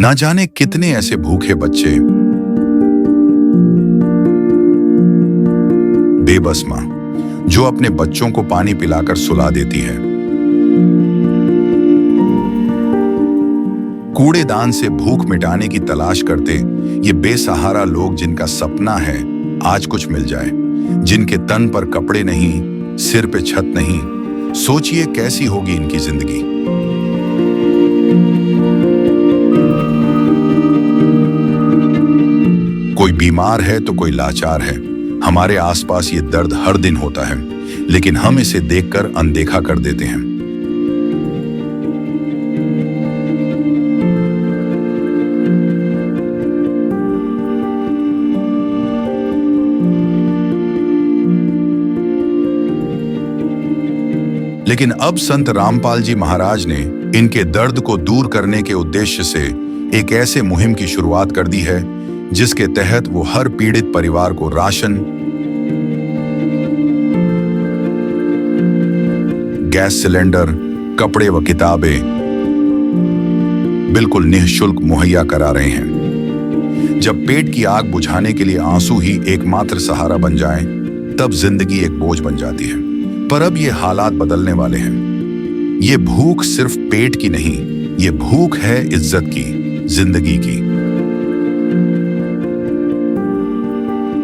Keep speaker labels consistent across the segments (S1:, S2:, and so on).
S1: ना जाने कितने ऐसे भूखे बच्चे, बेबस मां जो अपने बच्चों को पानी पिलाकर सुला देती है। कूड़ेदान से भूख मिटाने की तलाश करते ये बेसहारा लोग जिनका सपना है आज कुछ मिल जाए, जिनके तन पर कपड़े नहीं, सिर पे छत नहीं, सोचिए कैसी होगी इनकी जिंदगी। कोई बीमार है तो कोई लाचार है। हमारे आसपास ये दर्द हर दिन होता है, लेकिन हम इसे देखकर अनदेखा कर देते हैं। लेकिन अब संत रामपाल जी महाराज ने इनके दर्द को दूर करने के उद्देश्य से एक ऐसे मुहिम की शुरुआत कर दी है जिसके तहत वो हर पीड़ित परिवार को राशन, गैस सिलेंडर, कपड़े व किताबें बिल्कुल निःशुल्क मुहैया करा रहे हैं। जब पेट की आग बुझाने के लिए आंसू ही एकमात्र सहारा बन जाएं, तब जिंदगी एक बोझ बन जाती है। पर अब ये हालात बदलने वाले हैं। ये भूख सिर्फ पेट की नहीं, ये भूख है इज्जत की, जिंदगी की।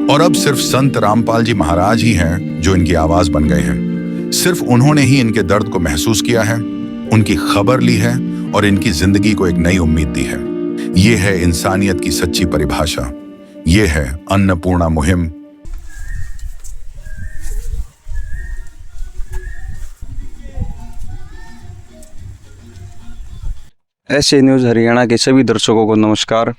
S1: और अब सिर्फ संत रामपाल जी महाराज ही हैं जो इनकी आवाज बन गए हैं। सिर्फ उन्होंने ही इनके दर्द को महसूस किया है, उनकी खबर ली है और इनकी जिंदगी को एक नई उम्मीद दी है। ये है इंसानियत की सच्ची परिभाषा। ये है अन्नपूर्णा मुहिम।
S2: ऐसे न्यूज़ हरियाणा के सभी दर्शकों को नमस्कार।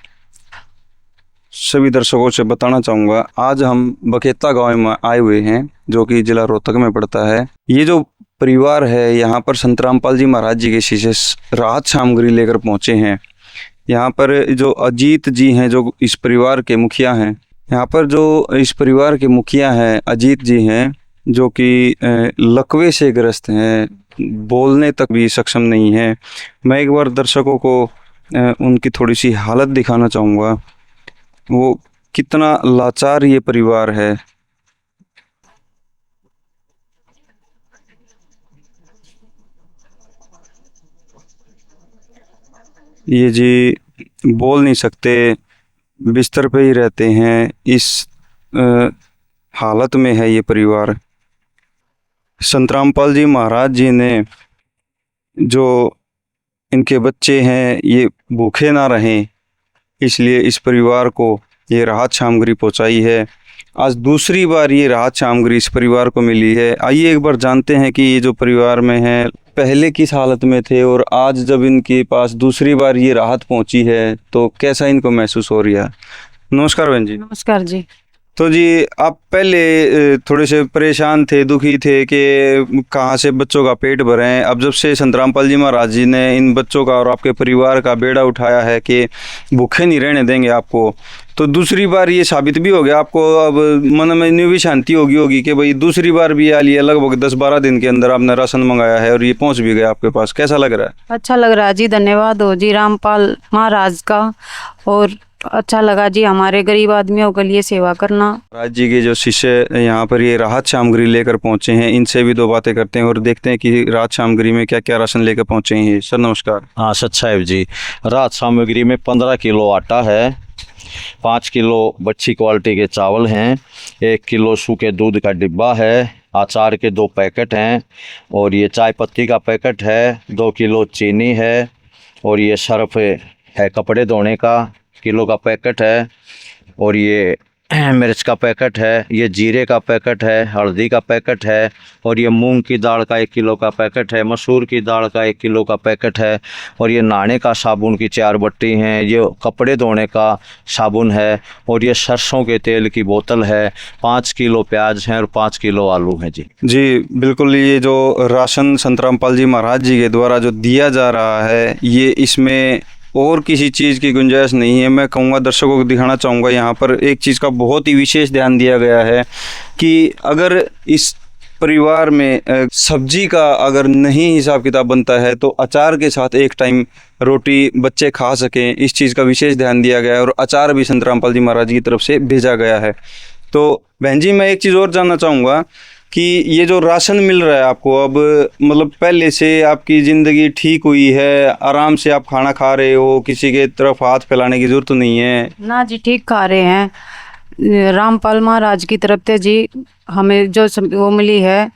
S2: सभी दर्शकों से बताना चाहूँगा, आज हम बखेता गांव में आए हुए हैं जो कि जिला रोहतक में पड़ता है। ये जो परिवार है यहाँ पर संत रामपाल जी महाराज जी के शीशे राहत सामग्री लेकर पहुँचे हैं। यहाँ पर जो अजीत जी हैं जो इस परिवार के मुखिया हैं, यहाँ पर जो इस परिवार के मुखिया हैं अजीत जी हैं जो कि लकवे से ग्रस्त हैं, बोलने तक भी सक्षम नहीं है। मैं एक बार दर्शकों को उनकी थोड़ी सी हालत दिखाना चाहूँगा, वो कितना लाचार ये परिवार है। ये जी बोल नहीं सकते, बिस्तर पे ही रहते हैं, इस हालत में है ये परिवार। संत रामपाल जी महाराज जी ने जो इनके बच्चे हैं ये भूखे ना रहें, इसलिए इस परिवार को ये राहत सामग्री पहुंचाई है। आज दूसरी बार ये राहत सामग्री इस परिवार को मिली है। आइए एक बार जानते हैं कि ये जो परिवार में है पहले किस हालत में थे और आज जब इनके पास दूसरी बार ये राहत पहुंची है तो कैसा इनको महसूस हो रहा है। नमस्कार बहन जी।
S3: नमस्कार जी।
S2: तो जी आप पहले थोड़े से परेशान थे, दुखी थे कि कहाँ से बच्चों का पेट भरें। अब जब से संत रामपाल जी महाराज जी ने इन बच्चों का और आपके परिवार का बेड़ा उठाया है कि भूखे नहीं रहने देंगे आपको, तो दूसरी बार ये साबित भी हो गया आपको। अब मन में न्यू भी शांति होगी कि भाई दूसरी बार भी आ लिया, लगभग 10-12 दिन के अंदर आपने राशन मंगाया है और ये पहुँच भी गया आपके पास। कैसा लग रहा है?
S3: अच्छा लग रहा है जी, धन्यवाद हो जी रामपाल महाराज का। और अच्छा लगा जी हमारे गरीब आदमियों के लिए सेवा करना।
S2: महाराज जी के जो शिष्य यहाँ पर ये राहत सामग्री लेकर पहुँचे हैं, इनसे भी दो बातें करते हैं और देखते हैं कि राहत सामग्री में क्या क्या राशन लेकर पहुँचे हैं। सर नमस्कार।
S4: हाँ सच साहिब जी, राहत सामग्री में 15 किलो आटा है, 5 किलो अच्छी क्वालिटी के चावल हैं, 1 किलो सूखे दूध का डिब्बा है, अचार के 2 पैकेट हैं और ये चाय पत्ती का पैकेट है, 2 किलो चीनी है और ये सर्फ है कपड़े धोने का किलो का पैकेट है और ये मिर्च का पैकेट है, ये जीरे का पैकेट है, हल्दी का पैकेट है और ये मूंग की दाल का 1 किलो का पैकेट है, मसूर की दाल का 1 किलो का पैकेट है और ये नहाने का साबुन की 4 बट्टी हैं, ये कपड़े धोने का साबुन है और ये सरसों के तेल की बोतल है, 5 किलो प्याज हैं और 5 किलो आलू हैं। जी
S2: जी बिल्कुल। ये जो राशन संत रामपाल जी महाराज जी के द्वारा जो दिया जा रहा है ये इसमें और किसी चीज़ की गुंजाइश नहीं है। मैं कहूँगा दर्शकों को दिखाना चाहूँगा, यहाँ पर एक चीज़ का बहुत ही विशेष ध्यान दिया गया है कि अगर इस परिवार में सब्जी का अगर नहीं हिसाब किताब बनता है तो अचार के साथ एक टाइम रोटी बच्चे खा सकें, इस चीज़ का विशेष ध्यान दिया गया है और अचार भी संत रामपाल जी महाराज की तरफ से भेजा गया है। तो बहन जी, मैं एक चीज़ और जानना चाहूँगा कि ये जो राशन मिल रहा है आपको, अब मतलब पहले से आपकी ज़िंदगी ठीक हुई है, आराम से आप खाना खा रहे हो, किसी के तरफ हाथ फैलाने की ज़रूरत नहीं है?
S3: ना जी, ठीक खा रहे हैं। रामपाल महाराज की तरफ से जी हमें जो वो मिली है,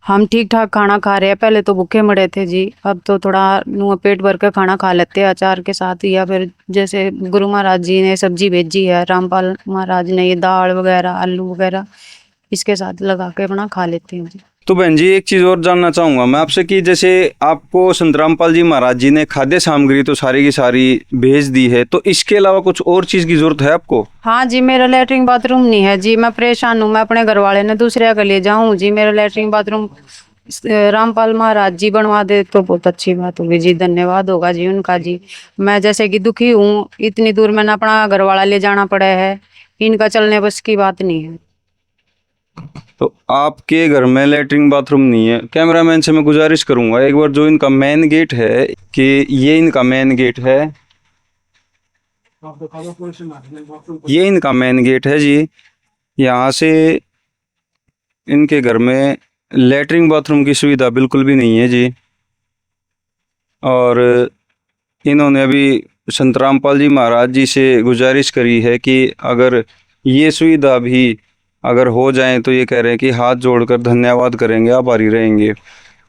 S3: हम ठीक ठाक खाना खा रहे हैं। पहले तो भूखे मरे थे जी, अब तो थोड़ा पेट भर कर खाना खा लेते हैं अचार के साथ, या फिर जैसे गुरु महाराज जी ने सब्जी भेजी है, रामपाल महाराज ने ये दाल वगैरह आलू वगैरह इसके साथ लगा के अपना खा लेते हैं जी।
S2: तो बहन जी, एक चीज़ और जानना चाहूँगा मैं आपसे कि जैसे आपको संत रामपाल जी महाराज जी ने खाद्य सामग्री तो सारी की सारी भेज दी है, तो इसके अलावा कुछ और चीज़ की ज़रूरत है आपको?
S3: हाँ जी, मेरा लैट्रिन बाथरूम नहीं है जी, मैं परेशान हूँ। मैं अपने घर वाले ने दूसरे के लिए जाऊँ जी, मेरा लैट्रिन बाथरूम रामपाल महाराज जी बनवा दे तो बहुत अच्छी बात होगी जी, धन्यवाद होगा जी उनका जी। मैं जैसे कि दुखी हूँ, इतनी दूर मैंने अपना घर वाला ले जाना पड़ा है, इनका चलने बस की बात नहीं है।
S2: तो आपके घर में लैट्रिन बाथरूम नहीं है, कैमरामैन से मैं गुजारिश करूंगा एक बार जो इनका मेन गेट है, कि ये इनका मेन गेट है, ये इनका मेन गेट है जी। यहाँ से इनके घर में लैट्रिन बाथरूम की सुविधा बिल्कुल भी नहीं है जी। और इन्होंने अभी संत रामपाल जी महाराज जी से गुजारिश करी है कि अगर ये सुविधा भी अगर हो जाए तो ये कह रहे हैं कि हाथ जोड़कर धन्यवाद करेंगे, आभारी रहेंगे।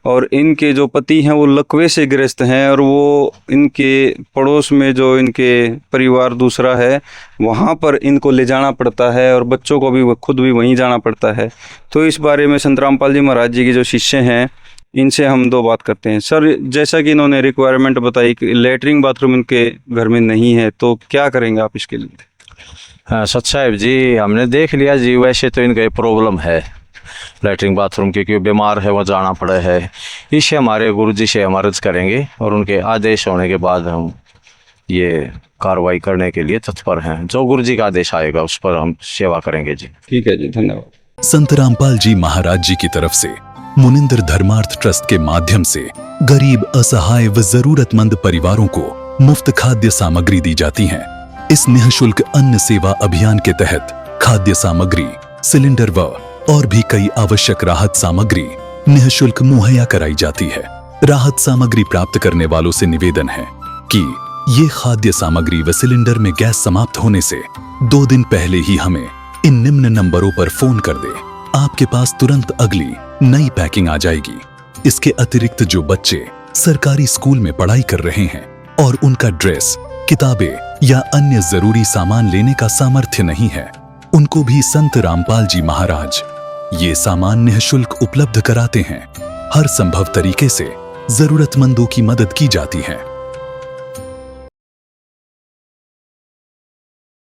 S2: और इनके जो पति हैं वो लकवे से ग्रस्त हैं, और वो इनके पड़ोस में जो इनके परिवार दूसरा है वहाँ पर इनको ले जाना पड़ता है, और बच्चों को भी खुद भी वहीं जाना पड़ता है। तो इस बारे में संत रामपाल जी महाराज जी के जो शिष्य हैं इनसे हम दो बात करते हैं। सर, जैसा कि इन्होंने रिक्वायरमेंट बताई कि लैट्रिन बाथरूम इनके घर में नहीं है, तो क्या करेंगे आप इसके लिए?
S4: हाँ सच साहब जी, हमने देख लिया जी, वैसे तो इनका प्रॉब्लम है लैट्रिन बाथरूम की, क्योंकि बीमार है, वो जाना पड़ा है। इसे हमारे गुरुजी से हम अर्ज करेंगे और उनके आदेश होने के बाद हम ये कार्रवाई करने के लिए तत्पर हैं। जो गुरुजी का आदेश आएगा उस पर हम सेवा करेंगे जी।
S2: ठीक है जी, धन्यवाद।
S5: संत रामपाल जी महाराज जी की तरफ से मुनिंदर धर्मार्थ ट्रस्ट के माध्यम से गरीब, असहाय व जरूरतमंद परिवारों को मुफ्त खाद्य सामग्री दी जाती है। इस निःशुल्क अन्न सेवा अभियान के तहत खाद्य सामग्री, सिलेंडर व और भी कई आवश्यक राहत सामग्री निःशुल्क मुहैया कराई जाती है। राहत सामग्री प्राप्त करने वालों से निवेदन है कि ये खाद्य सामग्री व सिलेंडर में गैस समाप्त होने से 2 दिन पहले ही हमें इन निम्न नंबरों पर फोन कर दे। आपके पास तुरंत अगली नई पैकिंग आ जाएगी। इसके अतिरिक्त जो बच्चे सरकारी स्कूल में पढ़ाई कर रहे हैं और उनका ड्रेस, किताबें या अन्य जरूरी सामान लेने का सामर्थ्य नहीं है, उनको भी संत रामपाल जी महाराज ये सामान निःशुल्क उपलब्ध कराते हैं। हर संभव तरीके से जरूरतमंदों की मदद की जाती है।